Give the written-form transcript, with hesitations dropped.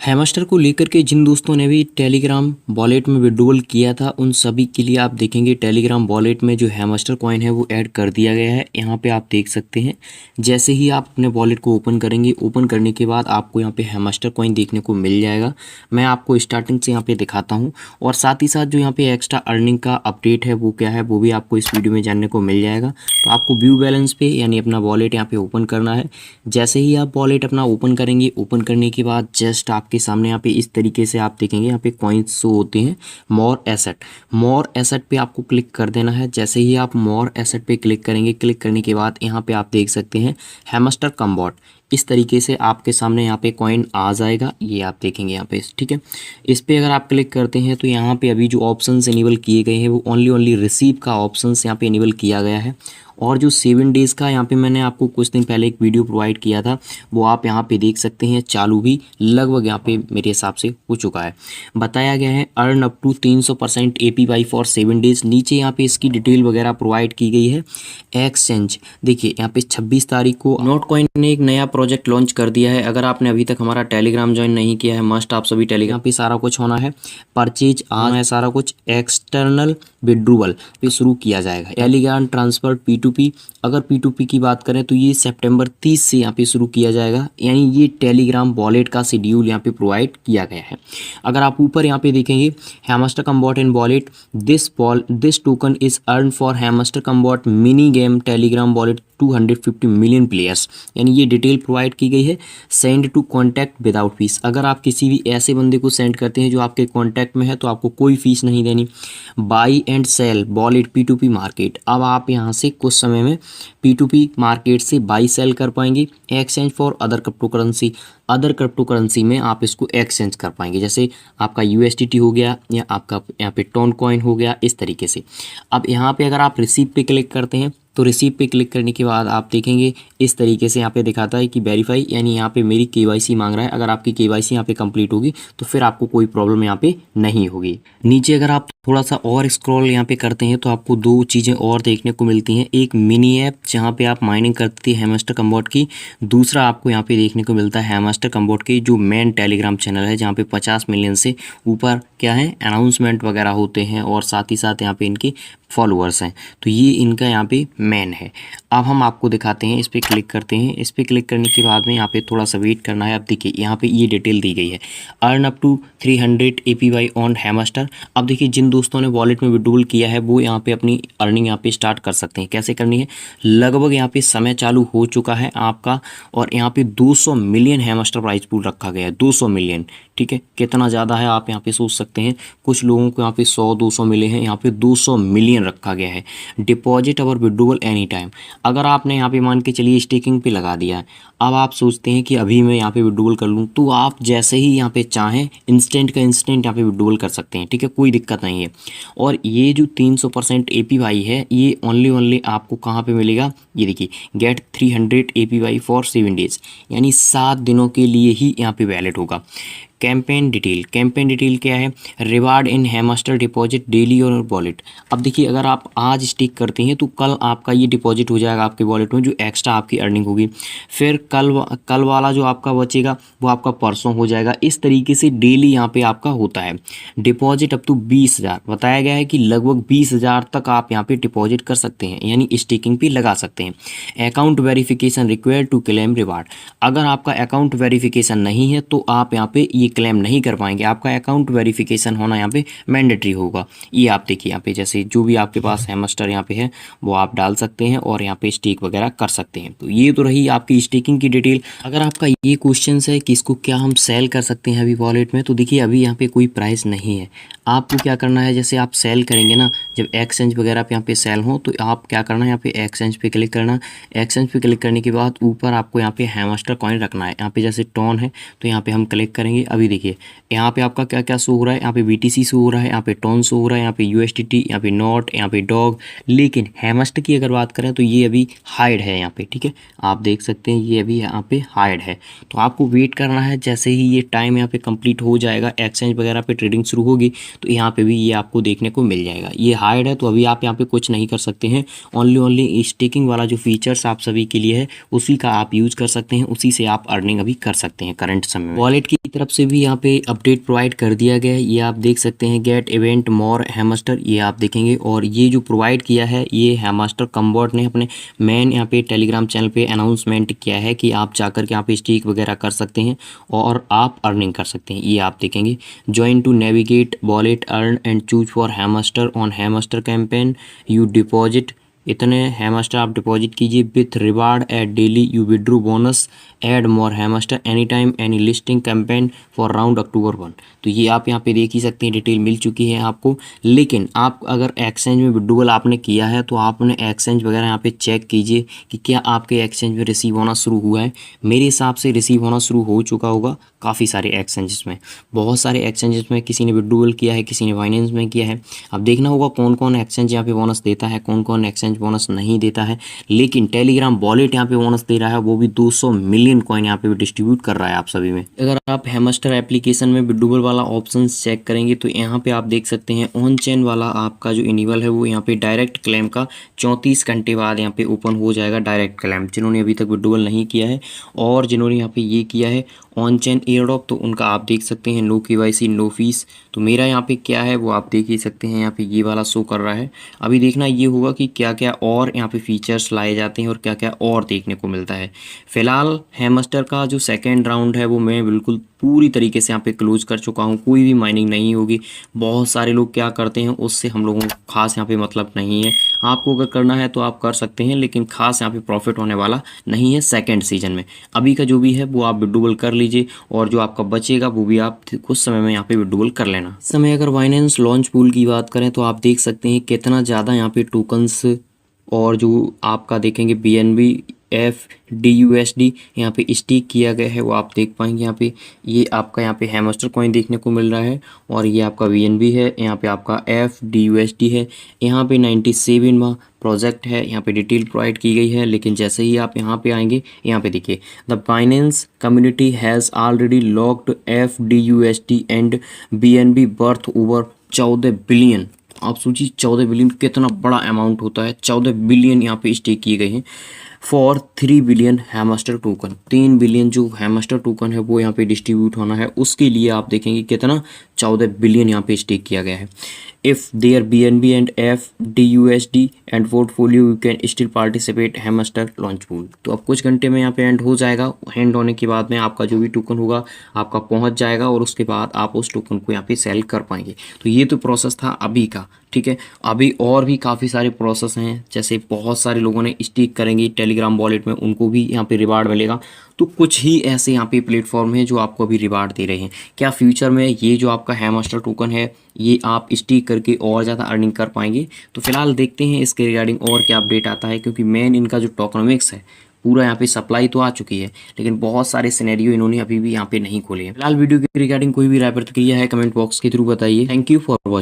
Hamster को लेकर के जिन दोस्तों ने भी टेलीग्राम वॉलेट में विड्रॉल किया था उन सभी के लिए आप देखेंगे टेलीग्राम वॉलेट में जो हैमस्टर कॉइन है वो ऐड कर दिया गया है। यहाँ पे आप देख सकते हैं जैसे ही आप अपने वॉलेट को ओपन करेंगे, ओपन करने के बाद आपको यहाँ पे हैमस्टर कॉइन देखने को मिल जाएगा। मैं आपको स्टार्टिंग से यहाँ पे दिखाता हूँ और साथ ही साथ जो यहाँ पे एक्स्ट्रा अर्निंग का अपडेट है वो क्या है वो भी आपको इस वीडियो में जानने को मिल जाएगा। तो आपको व्यू बैलेंस पे यानी अपना वॉलेट यहाँ पे ओपन करना है। जैसे ही आप वॉलेट अपना ओपन करेंगे, ओपन करने के बाद जस्ट आपके सामने यहाँ पे इस तरीके से आप देखेंगे यहाँ पे कॉइन्स शो होते हैं। मोर एसेट पे आपको क्लिक कर देना है। जैसे ही आप मोर एसेट पे क्लिक करेंगे, क्लिक करने के बाद यहाँ पे आप देख सकते हैं हैमस्टर कम्बॉट, इस तरीके से आपके सामने यहाँ पे कॉइन आ जाएगा। ये आप देखेंगे यहाँ पे, ठीक है। इस पे अगर आप क्लिक करते हैं तो यहाँ पे अभी जो ऑप्शंस इनेबल किए गए हैं वो ओनली रिसीव का ऑप्शंस यहाँ पे इनेबल किया गया है। और जो 7 डेज़ का यहाँ पे मैंने आपको कुछ दिन पहले एक वीडियो प्रोवाइड किया था वो आप यहाँ पे देख सकते हैं, चालू भी लगभग यहाँ पे मेरे हिसाब से हो चुका है। बताया गया है earn up to 300% APY for 7 days. नीचे यहाँ पे इसकी डिटेल वगैरह प्रोवाइड की गई है। एक्सचेंज देखिए यहाँ पे 26 तारीख को नोटकॉइन ने एक नया प्रोजेक्ट लॉन्च कर दिया है। अगर आपने अभी तक हमारा टेलीग्राम ज्वाइन नहीं किया है, मस्ट आप सभी टेलीग्राम पे सारा कुछ होना है। परचेज आज है, सारा कुछ एक्सटर्नल विड्रूवल पे शुरू किया जाएगा। टेलीग्राम ट्रांसफर P2P, अगर P2P की बात करें तो ये सितंबर 30 से यहाँ पे शुरू किया जाएगा। यानी ये टेलीग्राम वॉलेट का शेड्यूल यहाँ पे प्रोवाइड किया गया है। अगर आप ऊपर यहाँ पे देखेंगे Hamster Kombat in wallet, this token is earn for Hamster Kombat mini game Telegram wallet 250 million players, यानी ये डिटेल प्रोवाइड की गई है। Send to contact without fees, अगर आप किसी भी ऐसे बंदे को सेंड करते हैं जो आपके कॉन्टैक्ट में है तो आपको कोई फीस नहीं देनी। Buy and sell wallet P2P market, अब आप यहाँ से कुछ समय में P2P मार्केट से बाई सेल कर पाएंगे। Exchange for other crypto currency में आप इसको एक्सचेंज कर पाएंगे, जैसे आपका USDT हो गया या आपका यहाँ पे टोन कॉइन हो गया, इस तरीके से। अब यहाँ पे अगर आप रिसीव पे क्लिक करते हैं तो रिसीव पे क्लिक करने के बाद आप देखेंगे इस तरीके से यहाँ पे दिखाता है कि वेरीफाई, यानी यहाँ पे मेरी KYC मांग रहा है। अगर आपकी KYC यहाँ पे कंप्लीट होगी तो फिर आपको कोई प्रॉब्लम यहाँ पे नहीं होगी। नीचे अगर आप थोड़ा सा और स्क्रॉल यहाँ पे करते हैं तो आपको दो चीज़ें और देखने को मिलती हैं। एक मिनी ऐप जहाँ पे आप माइनिंग करती है हैमस्टर कम्बॉट की, दूसरा आपको यहाँ पे देखने को मिलता है हैमस्टर कम्बॉट की जो मेन टेलीग्राम चैनल है, जहाँ पे 50 मिलियन से ऊपर क्या है अनाउंसमेंट वगैरह होते हैं और साथ ही साथ यहाँ पे इनकी फॉलोअर्स हैं। तो ये इनका यहाँ पे मेन है। अब हम आपको दिखाते हैं, इस पर क्लिक करते हैं। इस पर क्लिक करने के बाद में यहाँ पे थोड़ा सा वेट करना है। अब देखिए यहाँ पे ये डिटेल दी गई है, earn up to 300 APY on Hamster. अब देखिए जिन दोस्तों ने वॉलेट में विड्रॉल किया है वो यहाँ पे अपनी अर्निंग यहाँ पे स्टार्ट कर सकते हैं। कैसे करनी है, लगभग यहाँ पे समय चालू हो चुका है आपका और यहाँ पे 200 मिलियन हैमस्टर प्राइस पूल रखा गया है। 200 मिलियन, ठीक है, कितना ज़्यादा है आप यहाँ पे सोच सकते हैं। कुछ लोगों को यहाँ पे 100-200 मिले हैं, यहाँ पे 200 मिलियन रखा गया है। डिपॉजिट और विड्रॉल एनी टाइम, अगर आपने यहाँ पे मान के चलिए स्टेकिंग पे लगा दिया है, अब आप सोचते हैं कि अभी मैं यहाँ पे विड्रॉल कर लूँ, तो आप जैसे ही यहाँ पे चाहें इंस्टेंट का इंस्टेंट यहाँ पे विड्रॉल कर सकते हैं, ठीक है, कोई दिक्कत नहीं है। और ये जो 300% APY है ये ओनली आपको कहाँ पे मिलेगा, ये देखिए गेट 300 APY फॉर 7 डेज़, यानी 7 दिनों के लिए ही यहाँ पे वैलिड होगा। कैंपेन डिटेल क्या है, रिवार्ड इन हैमस्टर डिपॉजिट डेली और वॉलेट। अब देखिए अगर आप आज स्टिक करते हैं तो कल आपका ये डिपॉजिट हो जाएगा आपके वॉलेट में, जो एक्स्ट्रा आपकी अर्निंग होगी। फिर कल वाला जो आपका बचेगा वो आपका परसों हो जाएगा। इस तरीके से डेली यहाँ पे आपका होता है। डिपॉजिट अप टू 20,000 बताया गया है कि लगभग 20,000 तक आप यहाँ पे डिपॉजिट कर सकते हैं, यानी स्टेकिंग पे लगा सकते हैं। Account verification required to claim reward, अगर आपका अकाउंट वेरिफिकेशन नहीं है तो आप यहाँ पे ये क्लेम नहीं कर पाएंगे। आपका अकाउंट वेरिफिकेशन होना यहाँ पे मैंडेटरी होगा। ये आप देखिए यहाँ पे जैसे जो भी आपके पास हैमस्टर यहाँ पे है वो आप डाल सकते हैं और यहाँ पे स्टेक वगैरह कर सकते हैं। तो ये तो रही आपकी स्टेकिंग की डिटेल। अगर आपका ये क्वेश्चन है कि इसको क्या हम सेल कर सकते हैं अभी वॉलेट में, तो देखिए अभी यहाँ पे कोई प्राइस नहीं है। आपको क्या करना है, जैसे आप सेल करेंगे ना, जब एक्सचेंज वगैरह पे यहाँ पे सेल हो तो आप क्या करना है, यहाँ पे एक्सचेंज पे क्लिक करना। एक्सचेंज पे क्लिक करने के बाद ऊपर आपको यहाँ पे हैमस्टर कॉइन रखना है। यहाँ पे जैसे टोन है तो यहाँ पे हम क्लिक करेंगे। अभी देखिए यहाँ पे आपका क्या क्या शो हो रहा है, यहाँ पे BTC शो हो रहा है, यहाँ पे टोन शो हो रहा है, यहाँ पे USDT, यहाँ पे नॉट, यहाँ पे डॉग। लेकिन हैमस्टर की अगर बात करें तो ये अभी हाइड है यहाँ पे, ठीक है, आप देख सकते हैं ये अभी यहाँ पे हाइड है। तो आपको वेट करना है, जैसे ही ये टाइम यहाँ पे कंप्लीट हो जाएगा, एक्सचेंज वगैरह पे ट्रेडिंग शुरू होगी तो यहाँ पे भी ये आपको देखने को मिल जाएगा। ये हाइड है तो अभी आप यहाँ पे कुछ नहीं कर सकते हैं। ओनली स्टेकिंग वाला जो फीचर्स आप सभी के लिए है उसी का आप यूज कर सकते हैं, उसी से आप अर्निंग अभी कर सकते हैं करंट समय में। वॉलेट की तरफ से भी यहाँ पे अपडेट प्रोवाइड कर दिया गया है। ये आप देख सकते हैं गेट इवेंट मोर हैमस्टर, ये आप देखेंगे। और ये जो प्रोवाइड किया है ये हैमस्टर कम्बॉट ने अपने मेन यहाँ पे टेलीग्राम चैनल पे अनाउंसमेंट किया है कि आप जाकर के यहाँ पे स्टीक वगैरह कर सकते हैं और आप अर्निंग कर सकते हैं। ये आप देखेंगे join to navigate wallet earn and choose for hamster on hamster campaign you deposit, इतने हैमस्टर आप डिपॉजिट कीजिए with reward at daily you withdraw bonus add more hamster any time any listing campaign for round October 1। तो ये आप यहाँ पे देख ही सकते हैं, डिटेल मिल चुकी है आपको। लेकिन आप अगर एक्सचेंज में विड्रूअल आपने किया है तो आपने एक्सचेंज वगैरह यहाँ पे चेक कीजिए कि क्या आपके एक्सचेंज में रिसीव होना शुरू हुआ है। मेरे हिसाब से रिसीव होना शुरू हो चुका होगा काफ़ी सारे एक्सचेंजेस में, बहुत सारे एक्सचेंजेस में किसी ने विड्रूअल किया है, किसी ने बाइनेंस में किया है। अब देखना होगा कौन कौन एक्सचेंज यहाँ पे बोनस देता है, कौन कौन एक्सचेंज बोनस नहीं देता है। लेकिन टेलीग्राम वॉलेट यहाँ पे बोनस दे रहा है, वो भी 200 मिलियन कॉइन यहाँ पे डिस्ट्रीब्यूट कर रहा है आप सभी में। अगर आप हैमस्टर एप्लीकेशन में विड्रूअल वाला ऑप्शन चेक करेंगे तो यहाँ पे आप देख सकते हैं ऑन चेन वाला आपका जो इनेबल है वो यहाँ पे डायरेक्ट क्लेम का 34 घंटे बाद यहाँ पे ओपन हो जाएगा डायरेक्ट क्लेम, जिन्होंने अभी तक विड्रूअल नहीं किया है। और जिन्होंने यहाँ पे ये किया है ऑन चेन एयरड्रॉप तो उनका आप देख सकते हैं नो KYC नो फीस। तो मेरा यहाँ पे क्या है वो आप देख ही सकते हैं, यहाँ पे ये वाला शो कर रहा है। अभी देखना ये होगा कि क्या क्या और यहाँ पे फीचर्स लाए जाते हैं और क्या क्या और देखने को मिलता है। फिलहाल हैमस्टर का जो सेकेंड राउंड है वो मैं बिल्कुल पूरी तरीके से यहाँ पे क्लोज कर चुका हूँ, कोई भी माइनिंग नहीं होगी। बहुत सारे लोग क्या करते हैं उससे हम लोगों को खास यहाँ पे मतलब नहीं है। आपको अगर करना है तो आप कर सकते हैं, लेकिन खास यहाँ पे प्रॉफिट होने वाला नहीं है सेकंड सीजन में। अभी का जो भी है वो आप विड्रूअल कर लीजिए और जो आपका बचेगा वो भी आप कुछ समय में यहाँ पे विड्रूअल कर लेना। इस समय अगर बाइनेंस लॉन्च पूल की बात करें तो आप देख सकते हैं कितना ज़्यादा यहाँ पे टोकन्स और जो आपका देखेंगे BNB FDUSD यहाँ पे स्टीक किया गया है वो आप देख पाएंगे। यहाँ पे ये आपका यहाँ पे हैमस्टर कॉइन देखने को मिल रहा है और ये आपका BNB है, यहाँ पे आपका FDUSD है, यहाँ पे 97वां प्रोजेक्ट है, यहाँ पे डिटेल प्रोवाइड की गई है। लेकिन जैसे ही आप यहाँ पे आएंगे यहाँ पे देखिए the Binance community has already locked FDUSD and BNB worth over 14 billion. आप सोचिए 14 बिलियन कितना बड़ा अमाउंट होता है। 14 बिलियन यहाँ पे स्टेक किए गए हैं for 3 billion hamster token. 3 billion जो हैमस्टर टोकन है वो यहाँ पे डिस्ट्रीब्यूट होना है, उसके लिए आप देखेंगे कितना 14 बिलियन यहाँ पे स्टेक किया गया है। If there BNB and FDUSD and portfolio you can still participate Hamster launch pool. तो अब कुछ घंटे में यहाँ पे एंड हो जाएगा। एंड होने के बाद में आपका जो भी टोकन होगा आपका पहुँच जाएगा और उसके बाद आप उस टोकन को यहाँ पे सेल कर पाएंगे। तो ये तो प्रोसेस था अभी का, ठीक है। अभी और भी काफ़ी सारे प्रोसेस हैं, जैसे बहुत सारे लोगों ने स्टीक करेंगे टेलीग्राम वॉलेट में, उनको भी यहाँ पे रिवार्ड मिलेगा। तो कुछ ही ऐसे यहाँ पे प्लेटफॉर्म हैं जो आपको अभी रिवार्ड दे रहे हैं। क्या फ्यूचर में ये जो आपका हैमस्टर टोकन है ये आप स्टीक करके और ज़्यादा अर्निंग कर पाएंगे? तो फिलहाल देखते हैं इसके रिगार्डिंग और क्या अपडेट आता है, क्योंकि मेन इनका जो टोकनॉमिक्स है पूरा यहाँ पे सप्लाई तो आ चुकी है, लेकिन बहुत सारे सिनेरियो इन्होंने अभी भी यहाँ पे नहीं खोले हैं। फिलहाल वीडियो के रिगार्डिंग कोई भी राय प्रतिक्रिया है कमेंट बॉक्स के थ्रू बताइए। Thank you for watching.